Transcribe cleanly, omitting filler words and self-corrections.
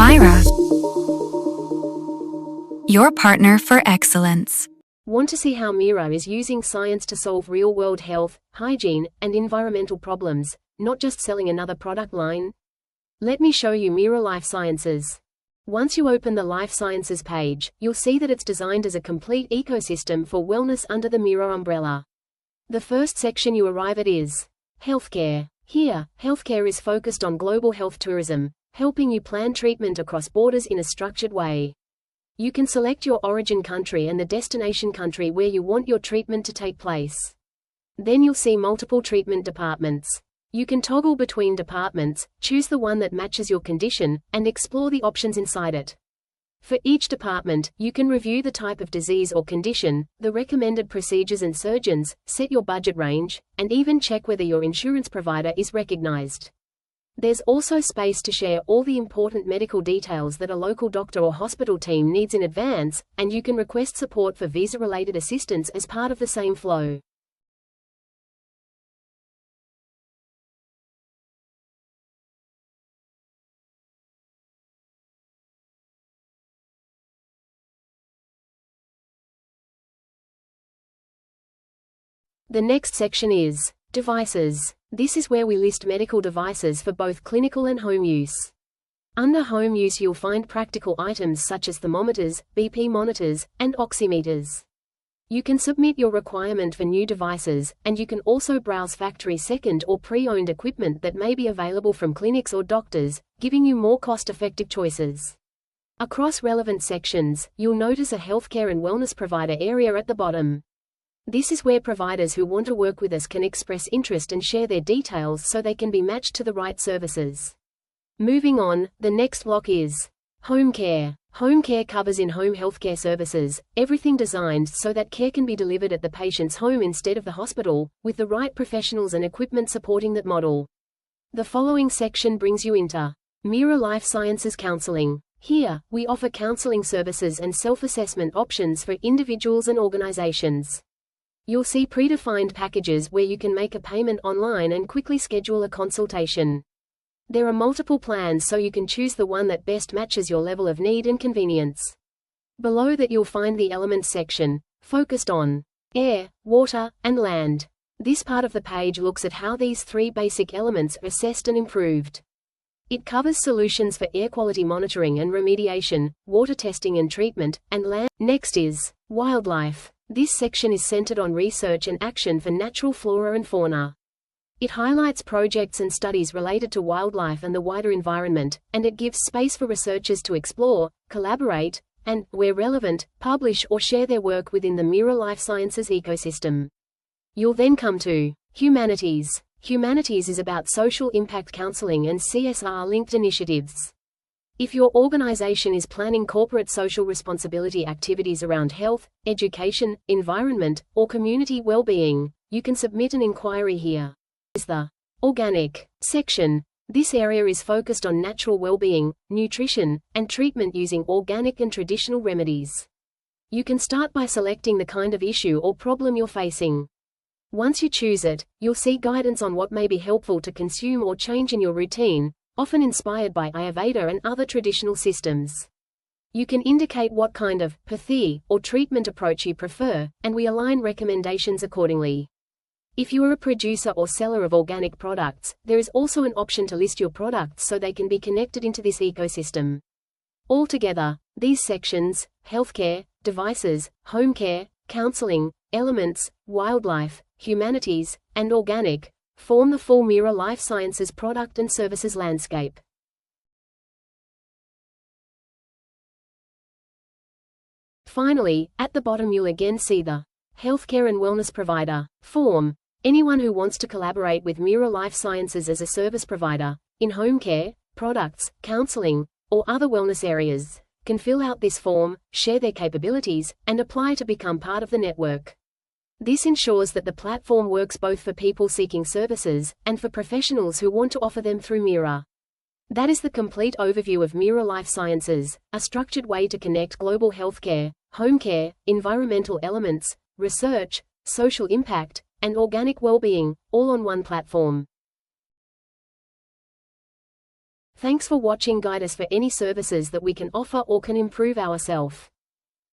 MIRA, your partner for excellence. Want to see how MIRA is using science to solve real-world health, hygiene, and environmental problems, not just selling another product line? Let me show you MIRA Life Sciences. Once you open the Life Sciences page, you'll see that it's designed as a complete ecosystem for wellness under the MIRA umbrella. The first section you arrive at is Healthcare. Here, healthcare is focused on global health tourism, helping you plan treatment across borders in a structured way. You can select your origin country and the destination country where you want your treatment to take place. Then you'll see multiple treatment departments. You can toggle between departments, choose the one that matches your condition, and explore the options inside it. For each department, you can review the type of disease or condition, the recommended procedures and surgeons, set your budget range, and even check whether your insurance provider is recognized. There's also space to share all the important medical details that a local doctor or hospital team needs in advance, and you can request support for visa-related assistance as part of the same flow. The next section is Devices. This is where we list medical devices for both clinical and home use. Under home use you'll find practical items such as thermometers, BP monitors, and oximeters. You can submit your requirement for new devices, and you can also browse factory second or pre-owned equipment that may be available from clinics or doctors, giving you more cost-effective choices. Across relevant sections, you'll notice a healthcare and wellness provider area at the bottom. This is where providers who want to work with us can express interest and share their details so they can be matched to the right services. Moving on, the next block is Home Care. Home care covers in-home healthcare services, everything designed so that care can be delivered at the patient's home instead of the hospital, with the right professionals and equipment supporting that model. The following section brings you into MIRA Life Sciences Counseling. Here, we offer counseling services and self-assessment options for individuals and organizations. You'll see predefined packages where you can make a payment online and quickly schedule a consultation. There are multiple plans so you can choose the one that best matches your level of need and convenience. Below that you'll find the Elements section, focused on air, water, and land. This part of the page looks at how these three basic elements are assessed and improved. It covers solutions for air quality monitoring and remediation, water testing and treatment, and land. Next is wildlife. This section is centered on research and action for natural flora and fauna. It highlights projects and studies related to wildlife and the wider environment, and it gives space for researchers to explore, collaborate, and, where relevant, publish or share their work within the MIRA Life Sciences ecosystem. You'll then come to Humanities. Humanities is about social impact counseling and CSR-linked initiatives. If your organization is planning corporate social responsibility activities around health, education, environment, or community well-being, you can submit an inquiry here. Is the Organic section. This area is focused on natural well-being, nutrition, and treatment using organic and traditional remedies. You can start by selecting the kind of issue or problem you're facing. Once you choose it, you'll see guidance on what may be helpful to consume or change in your routine, often inspired by Ayurveda and other traditional systems. You can indicate what kind of pathy or treatment approach you prefer, and we align recommendations accordingly. If you are a producer or seller of organic products, there is also an option to list your products so they can be connected into this ecosystem. Altogether, these sections, healthcare, devices, home care, counseling, elements, wildlife, humanities, and organic, form the full MIRA Life Sciences product and services landscape. Finally, at the bottom you'll again see the Healthcare and Wellness Provider form. Anyone who wants to collaborate with MIRA Life Sciences as a service provider, in home care, products, counseling, or other wellness areas, can fill out this form, share their capabilities, and apply to become part of the network. This ensures that the platform works both for people seeking services, and for professionals who want to offer them through MIRA. That is the complete overview of MIRA Life Sciences, a structured way to connect global healthcare, home care, environmental elements, research, social impact, and organic well-being, all on one platform. Thanks for watching. Guide us for any services that we can offer or can improve ourselves.